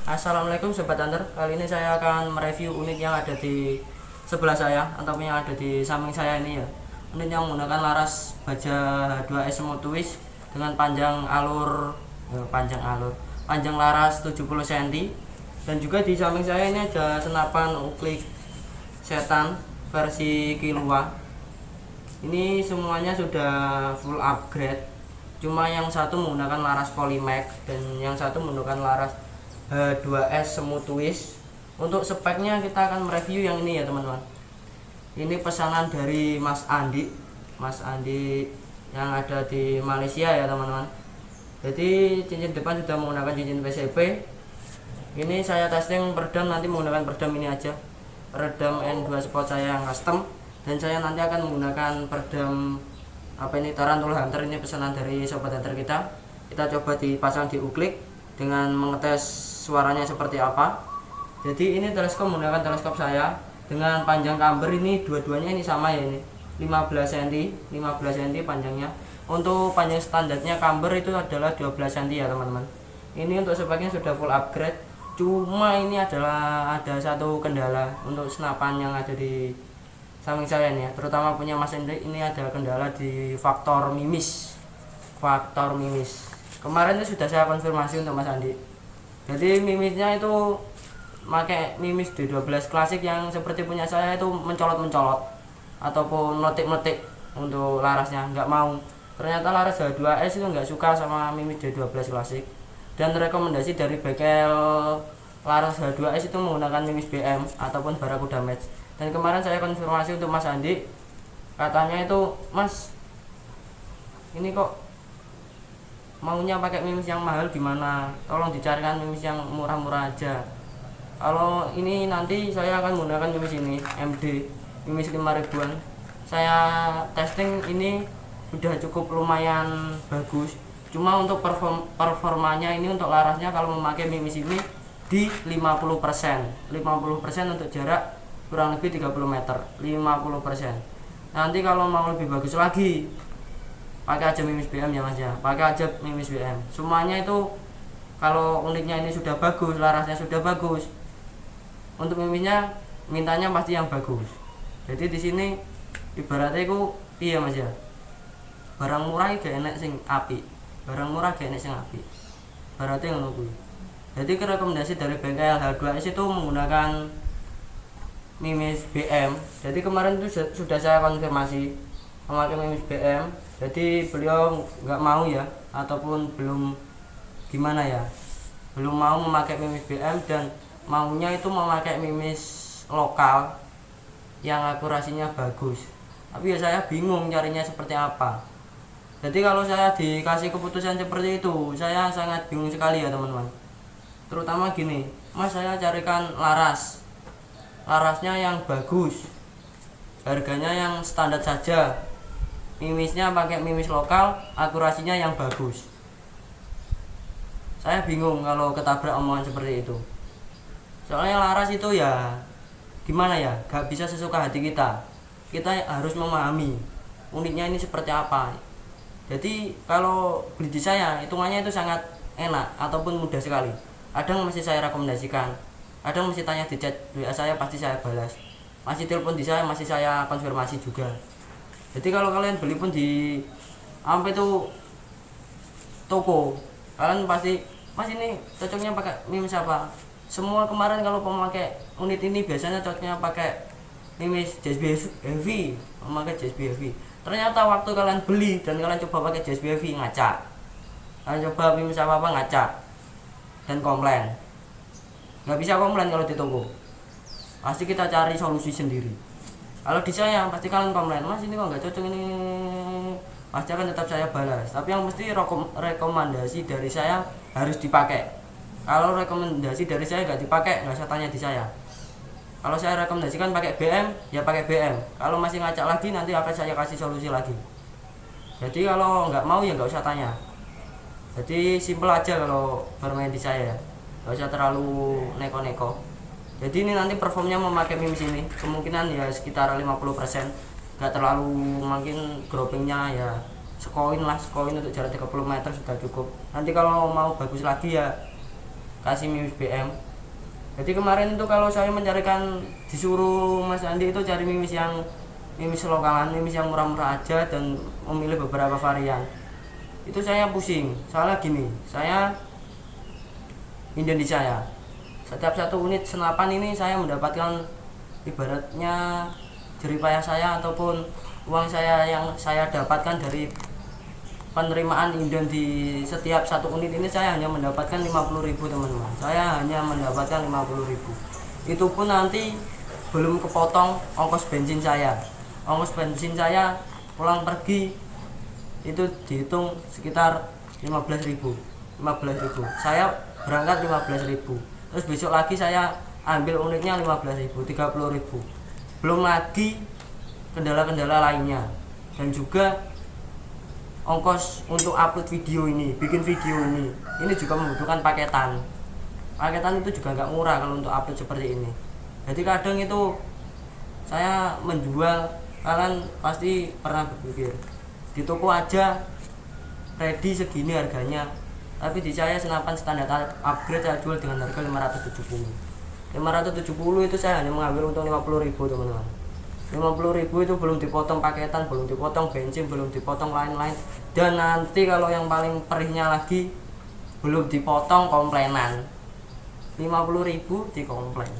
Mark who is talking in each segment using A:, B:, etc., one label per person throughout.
A: Assalamualaikum Sobat Hunter. Kali ini saya akan mereview unit yang ada di sebelah saya ataupun yang ada di samping saya ini ya. Unit yang menggunakan laras baja 2S Smooth Twist dengan panjang laras 70 cm. Dan juga di samping saya ini ada senapan uklik setan versi Kilua. Ini semuanya sudah full upgrade. Cuma yang satu menggunakan laras Polymax dan yang satu menggunakan laras 2S Smooth Twist. Untuk speknya kita akan mereview yang ini ya teman-teman. Ini pesanan dari Mas Andi yang ada di Malaysia ya teman-teman. Jadi cincin depan sudah menggunakan cincin PCP. Ini saya testing peredam, nanti menggunakan peredam ini aja, peredam N2 Sport saya yang custom. Dan saya nanti akan menggunakan peredam Tarantula Hunter. Ini pesanan dari Sobat Hunter kita. Kita coba dipasang di uklik dengan mengetes suaranya seperti apa. Jadi ini teleskop menggunakan teleskop saya dengan panjang camber ini dua-duanya ini sama ya, ini 15 cm panjangnya. Untuk panjang standarnya camber itu adalah 12 cm ya teman-teman. Ini untuk speknya sudah full upgrade. Cuma ini adalah ada satu kendala untuk senapan yang ada di samping saya ini ya, terutama punya Mas Hendrik. Ini ada kendala di faktor mimis. Kemarin itu sudah saya konfirmasi untuk Mas Andi. Jadi mimisnya itu pakai mimis D12 klasik yang seperti punya saya itu mencolot-mencolot ataupun meletik-meletik untuk larasnya, nggak mau. Ternyata laras H2S itu nggak suka sama mimis D12 klasik. Dan rekomendasi dari bengkel laras H2S itu menggunakan mimis BM ataupun Barakuda Match. Dan kemarin saya konfirmasi untuk Mas Andi, katanya itu, Mas, ini kok maunya pakai mimis yang mahal gimana, tolong dicarikan mimis yang murah-murah aja. Kalau ini nanti saya akan menggunakan mimis ini MD, mimis 5 ribuan. Saya testing ini sudah cukup lumayan bagus. Cuma untuk performanya ini untuk larasnya kalau memakai mimis ini di 50% untuk jarak kurang lebih 30 meter 50%. Nanti kalau mau lebih bagus lagi pakai aja mimis BM ya Mas ya, pakai aja mimis BM. Semuanya itu kalau unitnya ini sudah bagus, larasnya sudah bagus, untuk mimisnya mintanya pasti yang bagus. Jadi di sini ibaratnya itu iya Mas ya, barang murah gak enak sing api, ibaratnya ngono kuwi. Jadi rekomendasi dari bengkel H2S itu menggunakan mimis BM. Jadi kemarin itu sudah saya konfirmasi memakai mimis BM. Jadi beliau nggak mau ya, ataupun belum mau memakai mimis BM dan maunya itu memakai mimis lokal yang akurasinya bagus. Tapi ya saya bingung carinya seperti apa. Jadi kalau saya dikasih keputusan seperti itu, saya sangat bingung sekali ya teman-teman. Terutama gini, Mas, saya carikan larasnya yang bagus, harganya yang standar saja, mimisnya pakai mimis lokal, akurasinya yang bagus. Saya bingung kalau ketabrak omongan seperti itu. Soalnya laras itu ya gimana ya, gak bisa sesuka hati kita. Kita harus memahami unitnya ini seperti apa. Jadi kalau beli di saya, hitungannya itu sangat enak ataupun mudah sekali. Kadang masih saya rekomendasikan, kadang masih tanya di chat WA saya, pasti saya balas. Masih telepon di saya, masih saya konfirmasi juga. Jadi kalau kalian beli pun di sampai itu toko, kalian pasti, Mas, ini cocoknya pakai mimis apa? Semua kemarin kalau pemakai unit ini biasanya cocoknya pakai mimis JSB Heavy, memakai JSB Heavy. Ternyata waktu kalian beli dan kalian coba pakai JSB Heavy, ngaca. Kalian coba mimis apa ngaca dan komplain. Nggak bisa komplain kalau di toko. Pasti kita cari solusi sendiri. Kalau di saya pasti kalian komplain, Mas, ini kok nggak cocok ini. Pasti akan tetap saya balas. Tapi yang mesti rekomendasi dari saya harus dipakai. Kalau rekomendasi dari saya nggak dipakai, nggak usah tanya di saya. Kalau saya rekomendasikan pakai BM, ya pakai BM. Kalau masih ngacak lagi, nanti akan saya kasih solusi lagi. Jadi kalau nggak mau ya nggak usah tanya. Jadi simple aja kalau bermain di saya, nggak usah terlalu neko-neko. Jadi ini nanti performnya memakai mimis ini kemungkinan ya sekitar 50%. Gak terlalu, mungkin gropingnya ya sekoin untuk jarak 30 meter sudah cukup. Nanti kalau mau bagus lagi ya kasih mimis BM. Jadi kemarin itu kalau saya mencarikan, disuruh Mas Andi itu cari mimis lokalan, mimis yang murah-murah aja dan memilih beberapa varian. Itu saya pusing. Soalnya gini, saya Indonesia ya. Setiap satu unit senapan ini saya mendapatkan ibaratnya jeripayah saya ataupun uang saya yang saya dapatkan dari penerimaan inden di setiap satu unit ini, saya hanya mendapatkan 50.000 teman-teman. Saya hanya mendapatkan 50.000. Itu pun nanti belum kepotong ongkos bensin saya. Ongkos bensin saya pulang pergi itu dihitung sekitar 15.000. Saya berangkat 15.000. Terus besok lagi saya ambil unitnya 15.000, 30.000. Belum lagi kendala-kendala lainnya. Dan juga ongkos untuk upload video ini, bikin video ini juga membutuhkan paketan itu juga nggak murah kalau untuk upload seperti ini. Jadi kadang itu saya menjual, kalian pasti pernah berpikir di toko aja ready segini harganya, tapi di saya senapan standar upgrade saya jual dengan harga 570 itu saya hanya mengambil untung 50.000 teman-teman. 50.000 itu belum dipotong paketan, belum dipotong bensin, belum dipotong lain-lain. Dan nanti kalau yang paling perihnya lagi, belum dipotong komplainan. 50.000 dikomplain.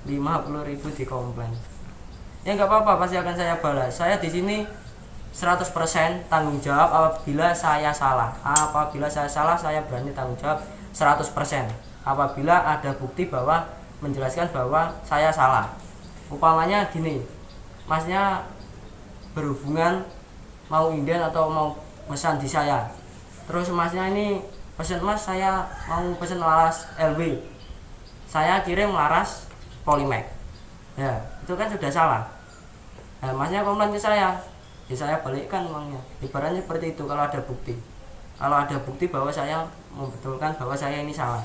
A: 50.000 dikomplain. Ya nggak apa-apa, pasti akan saya balas. Saya di sini 100% tanggung jawab apabila saya salah. Apabila saya salah, saya berani tanggung jawab 100%. Apabila ada bukti bahwa menjelaskan bahwa saya salah. Umpamanya gini, masnya berhubungan mau inden atau mau pesan di saya, terus masnya ini pesan, mas saya mau pesan laras LW, saya kirim laras Polymac, ya itu kan sudah salah. Nah, masnya komplain ke saya, ya saya balikkan uangnya. Ibaratnya seperti itu. Kalau ada bukti bahwa saya membetulkan bahwa saya ini salah.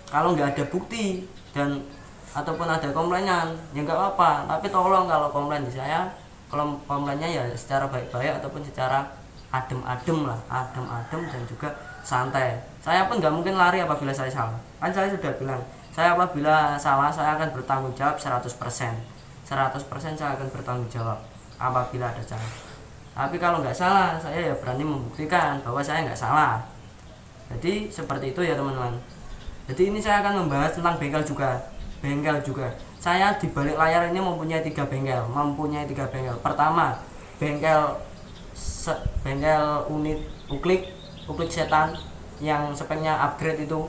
A: Kalau nggak ada bukti dan ataupun ada komplainan, ya nggak apa-apa, tapi tolong kalau komplain di saya, kalau komplainnya ya secara baik-baik ataupun secara adem-adem dan juga santai. Saya pun nggak mungkin lari apabila saya salah, kan saya sudah bilang, saya apabila salah saya akan bertanggung jawab 100%. 100% saya akan bertanggung jawab apabila ada salah. Tapi kalau nggak salah, saya ya berani membuktikan bahwa saya nggak salah. Jadi seperti itu ya teman-teman. Jadi ini saya akan membahas tentang bengkel juga. Saya di balik layar ini mempunyai 3 bengkel. Pertama, bengkel unit uklik setan yang speknya upgrade itu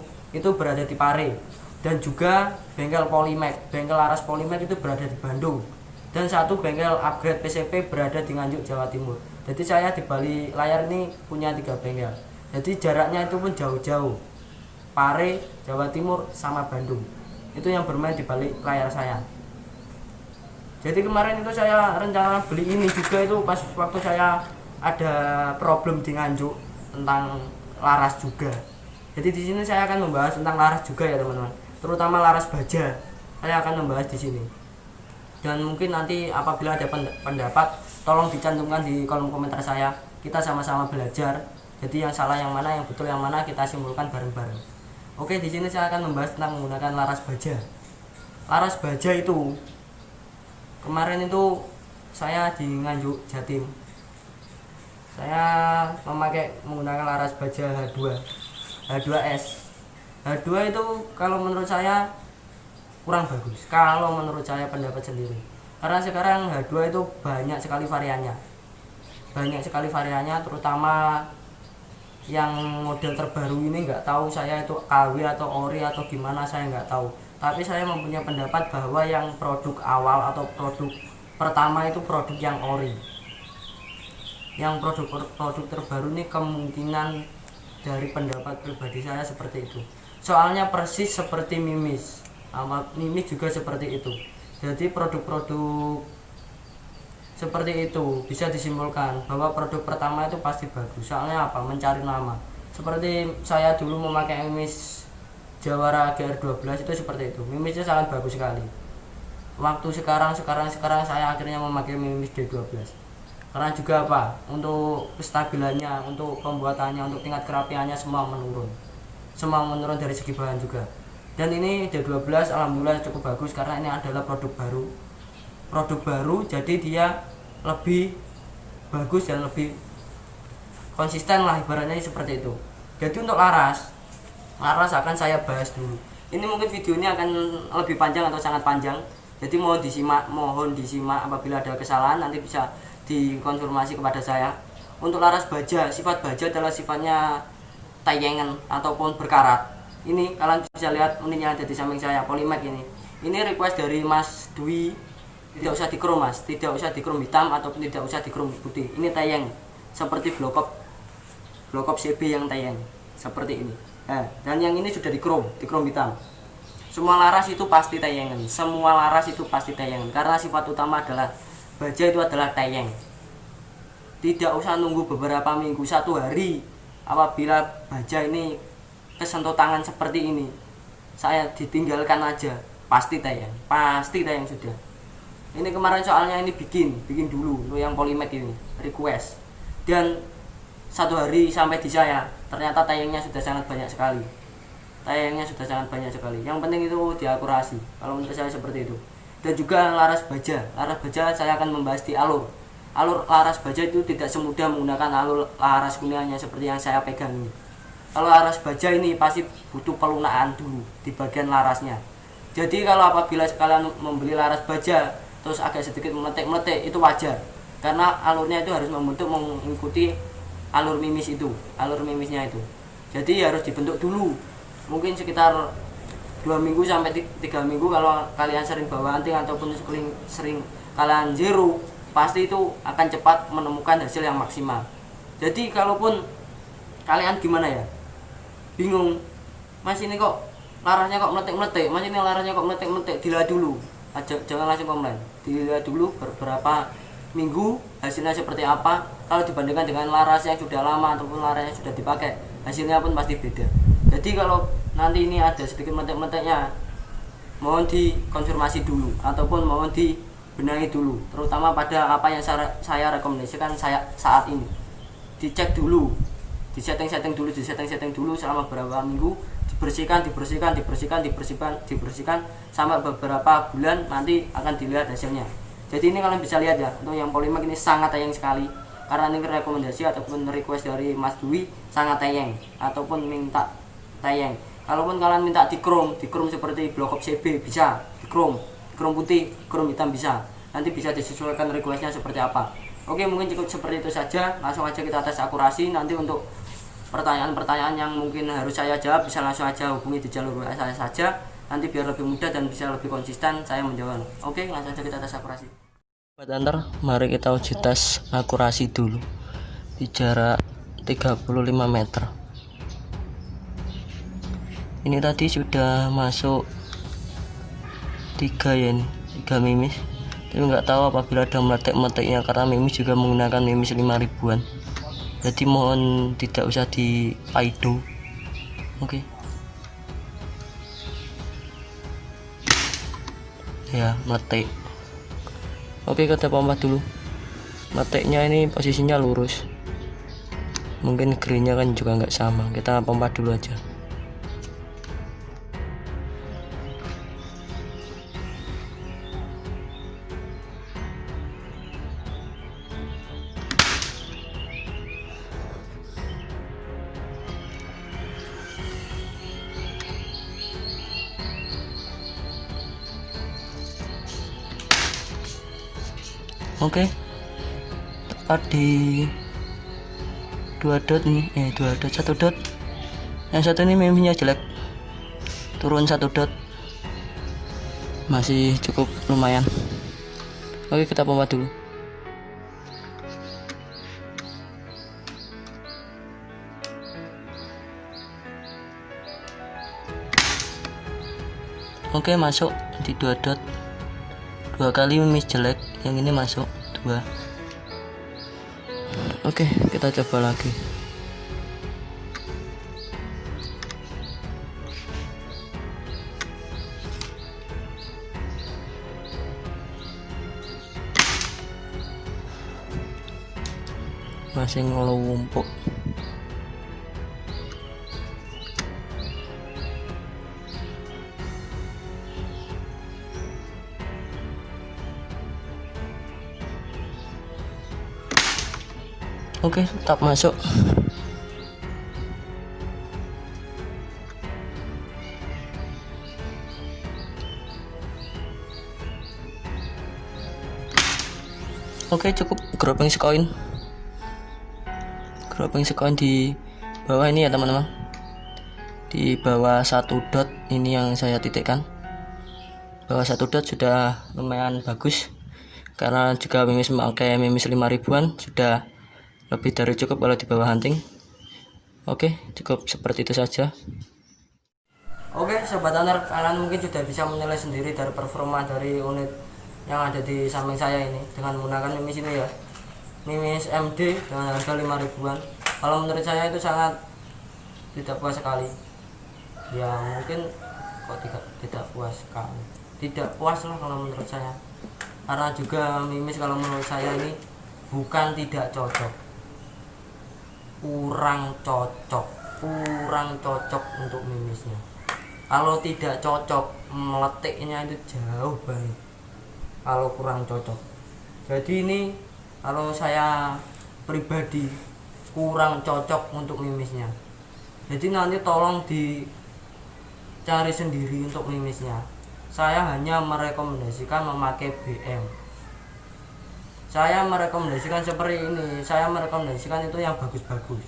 A: berada di Pare. Dan juga bengkel Polymac, bengkel laras Polymac itu berada di Bandung. Dan satu bengkel upgrade PCP berada di Nganjuk, Jawa Timur. Jadi saya di balik layar ini punya 3 bengkel. Jadi jaraknya itu pun jauh-jauh. Pare, Jawa Timur sama Bandung. Itu yang bermain di balik layar saya. Jadi kemarin itu saya rencana beli ini juga itu pas waktu saya ada problem di Nganjuk tentang laras juga. Jadi di sini saya akan membahas tentang laras juga ya teman-teman. Terutama laras baja. Saya akan membahas di sini. Dan mungkin nanti apabila ada pendapat, tolong dicantumkan di kolom komentar saya. Kita sama-sama belajar. Jadi yang salah yang mana, yang betul yang mana, kita simpulkan bareng-bareng. Oke, di sini saya akan membahas tentang menggunakan laras baja. Laras baja itu kemarin itu saya di Nganjuk, Jatim. Saya menggunakan laras baja H2S. H2 itu kalau menurut saya kurang bagus. Kalau menurut saya pendapat sendiri. Karena sekarang H2 itu banyak sekali variannya. Terutama yang model terbaru ini nggak tahu saya itu KW atau ori atau gimana, saya nggak tahu. Tapi saya mempunyai pendapat bahwa yang produk awal atau produk pertama itu produk yang ori. Yang produk terbaru ini kemungkinan dari pendapat pribadi saya seperti itu. Soalnya persis seperti mimis. Mimis juga seperti itu. Jadi produk-produk seperti itu bisa disimpulkan bahwa produk pertama itu pasti bagus. Soalnya apa? Mencari nama. Seperti saya dulu memakai mimis Jawara GR12 itu seperti itu. Mimisnya sangat bagus sekali. Waktu sekarang saya akhirnya memakai mimis D12. Karena juga apa? Untuk kestabilannya, untuk pembuatannya, untuk tingkat kerapiannya semua menurun. semua menurun dari segi bahan juga. Dan ini D12 alhamdulillah cukup bagus karena ini adalah produk baru, jadi dia lebih bagus dan lebih konsisten lah, ibaratnya seperti itu. Jadi untuk laras akan saya bahas dulu. Ini mungkin videonya akan lebih panjang atau sangat panjang, jadi mohon disimak apabila ada kesalahan nanti bisa dikonfirmasi kepada saya. Untuk laras baja, sifat baja adalah sifatnya tayengan ataupun berkarat. Ini kalian bisa lihat unitnya ada di samping saya, Polymac ini. Ini request dari Mas Dwi, tidak usah dikrom Mas, tidak usah dikrom hitam ataupun tidak usah dikrom putih. Ini tayeng seperti blokop CB yang tayeng seperti ini. Dan yang ini sudah dikrom hitam. Semua laras itu pasti tayengan, karena sifat utama adalah baja itu adalah tayeng. Tidak usah nunggu beberapa minggu, 1 hari apabila baja ini kesentuh tangan seperti ini, saya ditinggalkan aja, pasti tayang sudah. Ini kemarin soalnya ini bikin dulu untuk yang Polymac ini request, dan 1 hari sampai di saya ternyata tayangnya sudah sangat banyak sekali. Yang penting itu diakurasi, kalau menurut saya seperti itu. Dan juga laras baja saya akan membahas di alur laras baja itu tidak semudah menggunakan alur laras kunianya seperti yang saya pegang ini. Kalau laras baja ini pasti butuh pelunaan dulu di bagian larasnya. Jadi kalau apabila kalian membeli laras baja terus agak sedikit meletek itu wajar, karena alurnya itu harus mengikuti alur mimisnya itu. Jadi harus dibentuk dulu, mungkin sekitar 2 minggu sampai 3 minggu. Kalau kalian sering bawa anting ataupun sering kalian zero, pasti itu akan cepat menemukan hasil yang maksimal. Jadi kalaupun kalian gimana ya, bingung, Mas ini kok larasnya kok meletek, dilihat dulu aja, jangan langsung komplain, dilihat dulu beberapa minggu hasilnya seperti apa. Kalau dibandingkan dengan laras yang sudah lama ataupun laras yang sudah dipakai, hasilnya pun pasti beda. Jadi kalau nanti ini ada sedikit meletek-meleteknya, mohon dikonfirmasi dulu ataupun mohon dibenahi dulu, terutama pada apa yang saya rekomendasikan saat ini. Dicek dulu, disetting dulu selama beberapa minggu, dibersihkan sampai beberapa bulan, nanti akan dilihat hasilnya. Jadi ini kalian bisa lihat ya, untuk yang Polymac ini sangat tayang sekali, karena ini rekomendasi ataupun request dari Mas Dwi, sangat tayang ataupun minta tayang. Kalaupun kalian minta dikrom seperti blokop CB bisa, dikrom putih, krom hitam bisa, nanti bisa disesuaikan requestnya seperti apa. Oke, mungkin cukup seperti itu saja. Langsung aja kita tes akurasi. Nanti untuk pertanyaan-pertanyaan yang mungkin harus saya jawab, bisa langsung aja hubungi di jalur WA saya saja. Nanti biar lebih mudah dan bisa lebih konsisten saya menjawab. Oke, langsung aja kita tes akurasi. Buat antar, mari kita uji tes akurasi dulu di jarak 35 meter. Ini tadi sudah masuk 3 ya, 3 mimis. Tapi nggak tahu apabila ada meletek-meleteknya, karena mimis juga menggunakan mimis 5 ribuan. Jadi mohon tidak usah dipaido. Oke. Ya, meletek. Oke, kita pompa dulu. Meleteknya ini posisinya lurus. Mungkin greennya kan juga nggak sama. Kita pompa dulu aja. Oke, tepat di 2 dot nih, 1 dot. Yang satu ini mimisnya jelek, turun 1 dot, masih cukup lumayan. Oke, kita pompa dulu. Oke, masuk di 2 dot. 2 kali mimis jelek, yang ini masuk 2. Oke, kita coba lagi. Masih ngelumpuk. Oke, tetap masuk. Oke, cukup grouping sekoin. Grouping sekoin di bawah ini ya teman-teman. Di bawah 1 dot ini yang saya titikkan. Bawah 1 dot sudah lumayan bagus. Karena jika mimis memakai mimis 5 ribuan sudah lebih dari cukup kalau di bawah hunting. Oke, cukup seperti itu saja. Oke, sobat hunter, kalian mungkin sudah bisa menilai sendiri dari performa dari unit yang ada di samping saya ini dengan menggunakan mimis ini ya, mimis MD dengan harga 5 ribuan. Kalau menurut saya itu sangat tidak puas sekali ya, mungkin kok tidak puas sekali, tidak puas lah kalau menurut saya, karena juga mimis kalau menurut saya ini bukan tidak cocok, kurang cocok untuk mimisnya. Kalau tidak cocok, meletiknya itu jauh banget kalau kurang cocok. Jadi ini kalau saya pribadi kurang cocok untuk mimisnya. Jadi nanti tolong dicari sendiri untuk mimisnya. Saya hanya merekomendasikan memakai BM. Saya merekomendasikan seperti ini. Saya merekomendasikan itu yang bagus-bagus.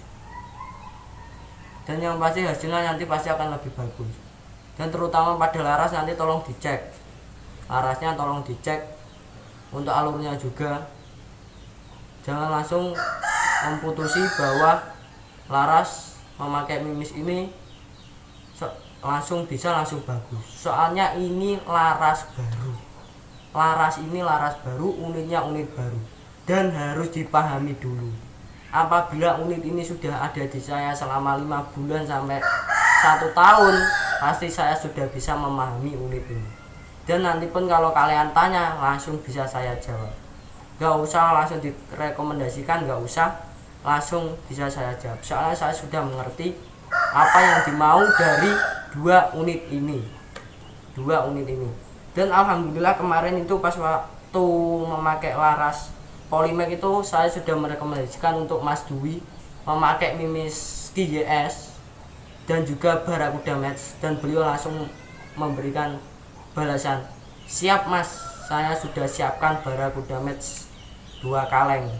A: Dan yang pasti hasilnya nanti pasti akan lebih bagus. Dan terutama pada laras nanti tolong dicek. Larasnya tolong dicek, untuk alurnya juga jangan langsung memputusi bahwa laras memakai mimis ini langsung bagus. Soalnya ini laras baru, unitnya unit baru, dan harus dipahami dulu. Apabila unit ini sudah ada di saya selama 5 bulan sampai 1 tahun, pasti saya sudah bisa memahami unit ini. Dan nanti pun kalau kalian tanya langsung bisa saya jawab. Gak usah langsung direkomendasikan, gak usah langsung bisa saya jawab. Soalnya saya sudah mengerti apa yang dimau dari 2 unit ini. Dan alhamdulillah kemarin itu pas waktu memakai laras Polymax itu saya sudah merekomendasikan untuk Mas Dwi memakai mimis KYS dan juga Barakuda Match, dan beliau langsung memberikan balasan, siap mas, saya sudah siapkan Barakuda Match 2 kaleng.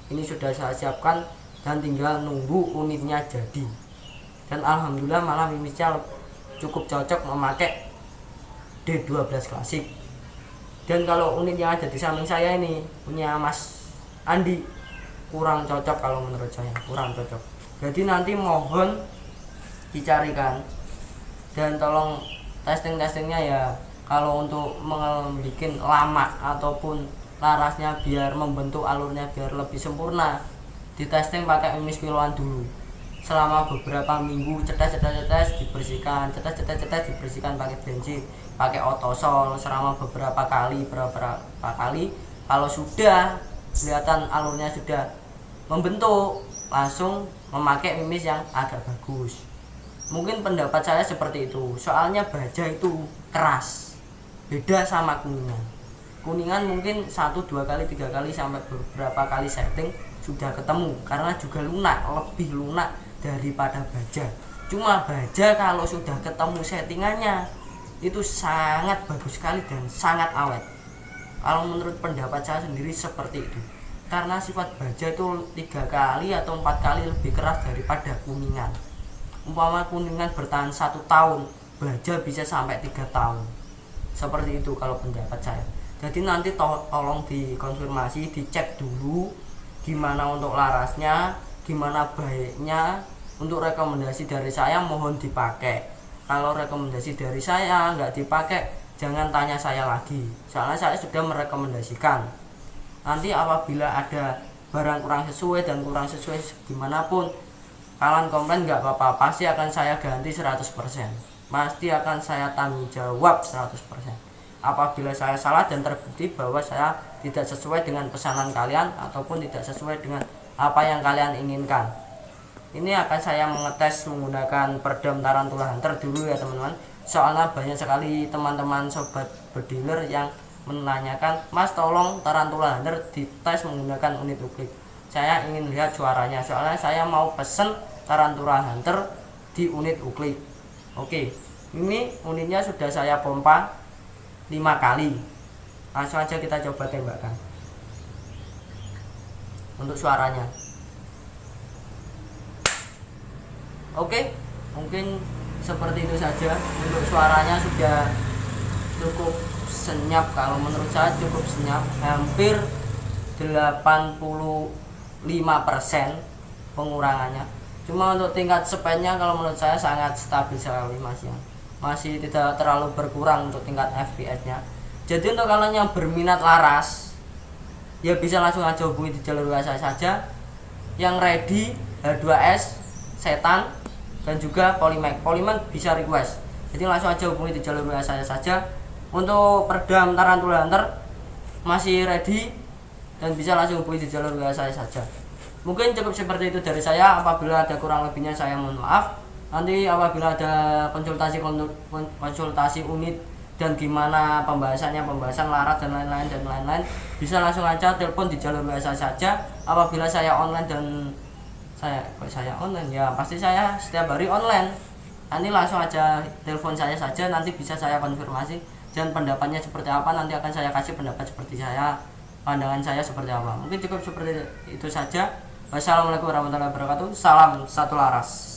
A: Ini sudah saya siapkan dan tinggal nunggu unitnya jadi. Dan alhamdulillah malah mimisnya cukup cocok memakai D12 klasik. Dan kalau unit yang ada di samping saya ini punya Mas Andi kurang cocok, kalau menurut saya kurang cocok. Jadi nanti mohon dicarikan dan tolong testingnya ya. Kalau untuk membuat lama ataupun larasnya biar membentuk alurnya biar lebih sempurna, ditesting pakai mimis kiloan dulu selama beberapa minggu, cetes dibersihkan, dibersihkan pakai bensin, pakai otosol selama beberapa kali. Kalau sudah kelihatan alurnya sudah membentuk, langsung memakai mimis yang agak bagus. Mungkin pendapat saya seperti itu. Soalnya baja itu keras, beda sama kuningan mungkin 1, 2 kali, 3 kali sampai beberapa kali setting sudah ketemu, karena juga lunak, lebih lunak daripada baja. Cuma baja kalau sudah ketemu settingannya itu sangat bagus sekali dan sangat awet. Kalau menurut pendapat saya sendiri seperti itu, karena sifat baja itu 3 kali atau 4 kali lebih keras daripada kuningan. Umpama kuningan bertahan 1 tahun, baja bisa sampai 3 tahun. Seperti itu kalau pendapat saya. Jadi nanti tolong dikonfirmasi, dicek dulu gimana untuk larasnya, gimana baiknya. Untuk rekomendasi dari saya mohon dipakai. Kalau rekomendasi dari saya nggak dipakai, jangan tanya saya lagi. Soalnya saya sudah merekomendasikan. Nanti apabila ada barang kurang sesuai dan kurang sesuai gimana pun, kalian komplain nggak apa-apa, pasti akan saya ganti 100%. Pasti akan saya tanggung jawab 100%. Apabila saya salah dan terbukti bahwa saya tidak sesuai dengan pesanan kalian ataupun tidak sesuai dengan apa yang kalian inginkan. Ini akan saya mengetes menggunakan peredam tarantula hunter dulu ya teman-teman. Soalnya banyak sekali teman-teman sobat berdealer yang menanyakan, Mas tolong tarantula hunter dites menggunakan unit uklik. saya ingin lihat suaranya, soalnya saya mau pesen Tarantula Hunter di unit uklik. Oke, ini unitnya sudah saya pompa 5 kali. Langsung aja kita coba tembakkan untuk suaranya. Oke, mungkin seperti itu saja. Untuk suaranya sudah cukup senyap, kalau menurut saya cukup senyap, hampir 85% pengurangannya. Cuma untuk tingkat speednya kalau menurut saya sangat stabil sekali Mas ya. Masih tidak terlalu berkurang untuk tingkat FPS nya. Jadi untuk kalian yang berminat laras, ya bisa langsung aja hubungi di jalur WA saya saja. Yang ready H2S, Setan, dan juga Polymac. Polymac bisa request. Jadi langsung aja hubungi di jalur WA saya saja. Untuk peredam Tarantula Hunter masih ready dan bisa langsung hubungi di jalur WA saya saja. Mungkin cukup seperti itu dari saya. Apabila ada kurang lebihnya saya mohon maaf. Nanti apabila ada konsultasi unit dan gimana pembahasan laras dan lain-lain, bisa langsung aja telepon di jalur WA saya saja. Apabila saya online dan saya online, ya pasti saya setiap hari online. Nanti langsung aja telepon saya saja, nanti bisa saya konfirmasi dan pendapatnya seperti apa, nanti akan saya kasih pendapat seperti saya, pandangan saya seperti apa. Mungkin cukup seperti itu saja. Wassalamualaikum warahmatullahi wabarakatuh. Salam satu laras.